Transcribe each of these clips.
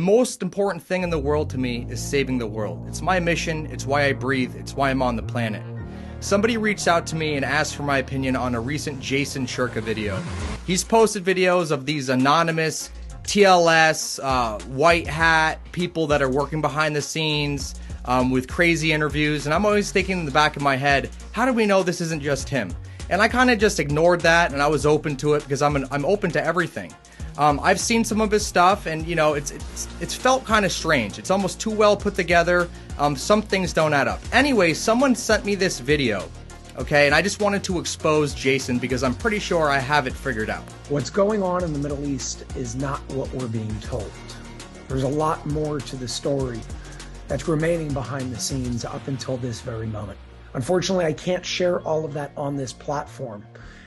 The most important thing in the world to me is saving the world. It's my mission, it's why I breathe, it's why I'm on the planet. Somebody reached out to me and asked for my opinion on a recent Jason Shurka video. He's posted videos of these anonymous TLS, white hat people that are working behind the scenes with crazy interviews, and I'm always thinking in the back of my head, how do we know this isn't just him? And I kind of just ignored that, and I was open to it because I'm open to everything. I've seen some of his stuff, and you know, it's felt kind of strange. It's almost too well put together. Some things don't add up. Anyway, someone sent me this video, okay, and I just wanted to expose Jason because I'm pretty sure I have it figured out. What's going on in the Middle East is not what we're being told. There's a lot more to the story that's remaining behind the scenes up until this very moment. Unfortunately, I can't share all of that on this platform.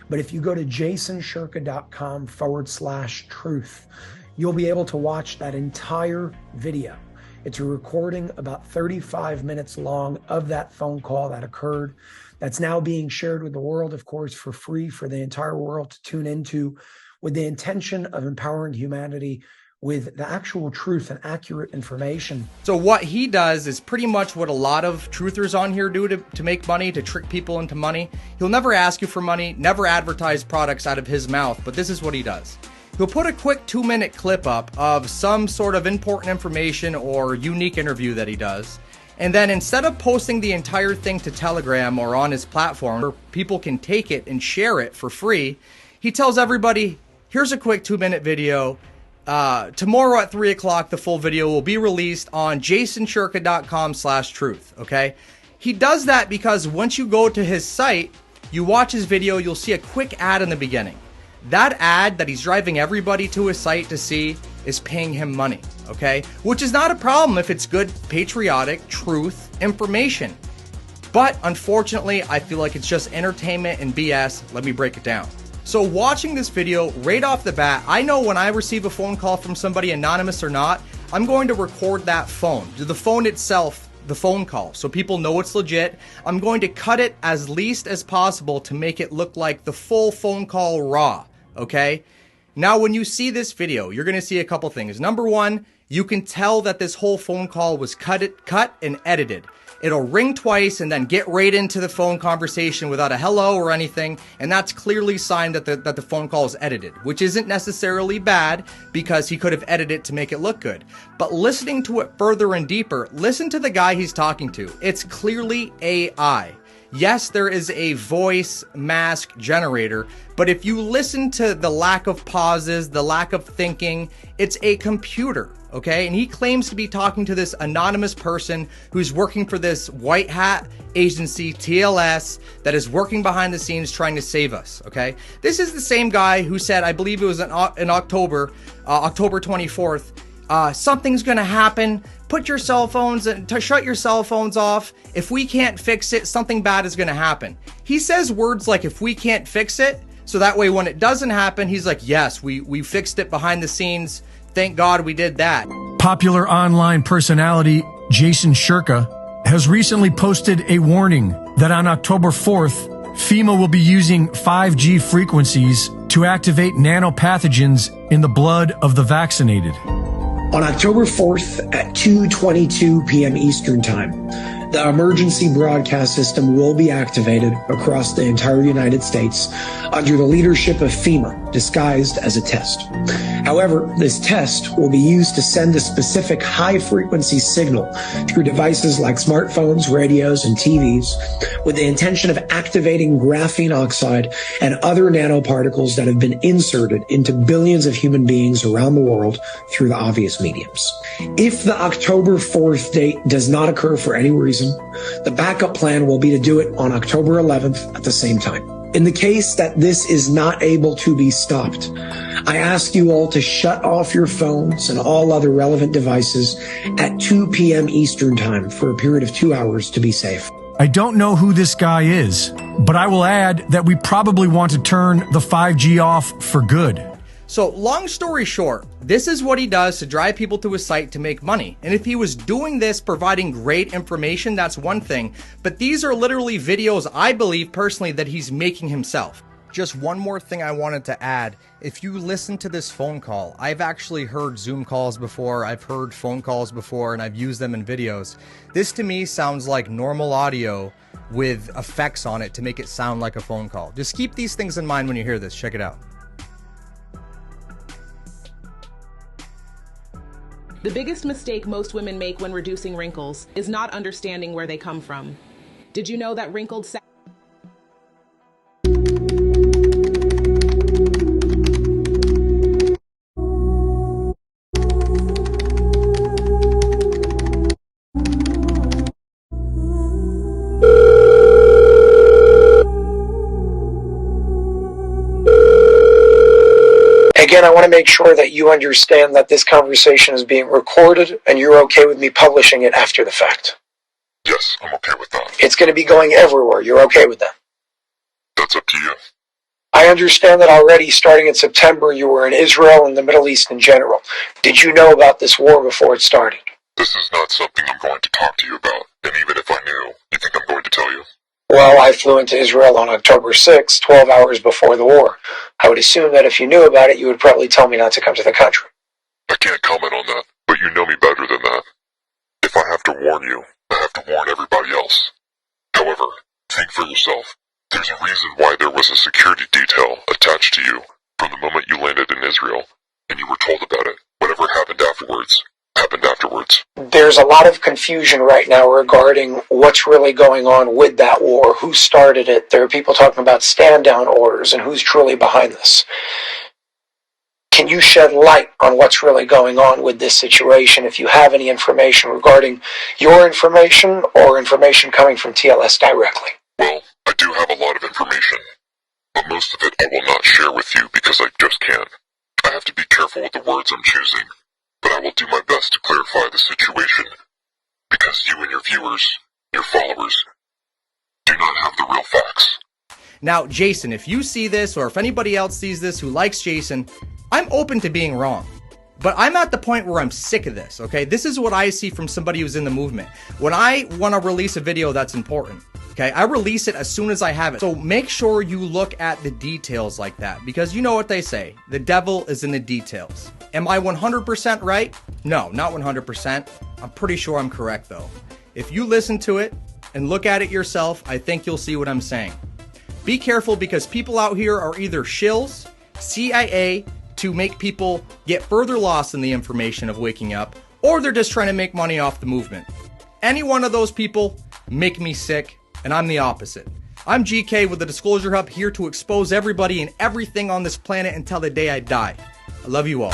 But if you go to jasonshurka.com/truth, you'll be able to watch that entire video. It's a recording about 35 minutes long of that phone call that occurred. That's now being shared with the world, of course, for free for the entire world to tune into, with the intention of empowering humanity with the actual truth and accurate information. So what he does is pretty much what a lot of truthers on here do to make money, to trick people into money. He'll never ask you for money, never advertise products out of his mouth, but this is what he does. He'll put a quick 2-minute clip up of some sort of important information or unique interview that he does. And then instead of posting the entire thing to Telegram or on his platform where people can take it and share it for free, he tells everybody, here's a quick 2-minute video. Tomorrow at 3 o'clock, the full video will be released on jasonshurka.com/truth, okay? He does that because once you go to his site, you watch his video, you'll see a quick ad in the beginning. That ad that he's driving everybody to his site to see is paying him money, okay? Which is not a problem if it's good, patriotic, truth, information. But unfortunately, I feel like it's just entertainment and BS. Let me break it down. So watching this video, right off the bat, I know when I receive a phone call from somebody, anonymous or not, I'm going to record that phone, the phone itself, the phone call, so people know it's legit. I'm going to cut it as least as possible to make it look like the full phone call raw, okay? Now, when you see this video, you're going to see a couple things. Number one, you can tell that this whole phone call was cut and edited. It'll ring twice and then get right into the phone conversation without a hello or anything, and that's clearly a sign that the phone call is edited, which isn't necessarily bad because he could have edited it to make it look good. But listening to it further and deeper, listen to the guy he's talking to. It's clearly AI. Yes, there is a voice mask generator, but if you listen to the lack of pauses, the lack of thinking, it's a computer, okay? And he claims to be talking to this anonymous person who's working for this white hat agency, TLS, that is working behind the scenes trying to save us, okay? This is the same guy who said, I believe it was in October 24th, something's gonna happen. Put your cell phones to shut your cell phones off. If we can't fix it, something bad is gonna happen. He says words like, if we can't fix it, so that way when it doesn't happen, he's like, yes, we fixed it behind the scenes. Thank God we did that. Popular online personality Jason Shurka has recently posted a warning that on October 4th, FEMA will be using 5G frequencies to activate nanopathogens in the blood of the vaccinated. On October 4th at 2:22 p.m. Eastern Time, the emergency broadcast system will be activated across the entire United States under the leadership of FEMA, disguised as a test. However, this test will be used to send a specific high-frequency signal through devices like smartphones, radios, and TVs with the intention of activating graphene oxide and other nanoparticles that have been inserted into billions of human beings around the world through the obvious mediums. If the October 4th date does not occur for any reason, the backup plan will be to do it on October 11th at the same time. In the case that this is not able to be stopped, I ask you all to shut off your phones and all other relevant devices at 2 p.m. Eastern Time for a period of 2 hours to be safe. I don't know who this guy is, but I will add that we probably want to turn the 5G off for good. So long story short, this is what he does to drive people to his site to make money. And if he was doing this, providing great information, that's one thing. But these are literally videos, I believe personally, that he's making himself. Just one more thing I wanted to add. If you listen to this phone call, I've actually heard Zoom calls before, I've heard phone calls before, and I've used them in videos. This to me sounds like normal audio with effects on it to make it sound like a phone call. Just keep these things in mind when you hear this. Check it out. The biggest mistake most women make when reducing wrinkles is not understanding where they come from. Did you know that wrinkled Again, I want to make sure that you understand that this conversation is being recorded and you're okay with me publishing it after the fact. Yes, I'm okay with that. It's going to be going everywhere. You're okay with that? That's up to you. I understand that already starting in September you were in Israel and the Middle East in general. Did you know about this war before it started? This is not something I'm going to talk to you about, and even if I knew, you think I'm going to tell you? Well, I flew into Israel on October 6th, 12 hours before the war. I would assume that if you knew about it, you would probably tell me not to come to the country. I can't comment on that, but you know me better than that. If I have to warn you, I have to warn everybody else. However, think for yourself. There's a reason why there was a security detail attached to you from the moment you landed in Israel, and you were told about it. Whatever happened afterwards. There's a lot of confusion right now regarding what's really going on with that war, who started it. There are people talking about stand-down orders and who's truly behind this. Can you shed light on what's really going on with this situation if you have any information regarding your information or information coming from TLS directly? Well, I do have a lot of information, but most of it I will not share with you because I just can't. I have to be careful with the words I'm choosing. But I will do my best to clarify the situation, because you and your viewers, your followers, do not have the real facts. Now, Jason, if you see this, or if anybody else sees this who likes Jason, I'm open to being wrong. But I'm at the point where I'm sick of this, okay? This is what I see from somebody who's in the movement. When I want to release a video that's important, okay, I release it as soon as I have it. So make sure you look at the details like that, because you know what they say, the devil is in the details. Am I 100% right? No, not 100%. I'm pretty sure I'm correct though. If you listen to it and look at it yourself, I think you'll see what I'm saying. Be careful, because people out here are either shills, CIA, to make people get further lost in the information of waking up, or they're just trying to make money off the movement. Any one of those people make me sick, and I'm the opposite. I'm GK with the Disclosure Hub, here to expose everybody and everything on this planet until the day I die. I love you all.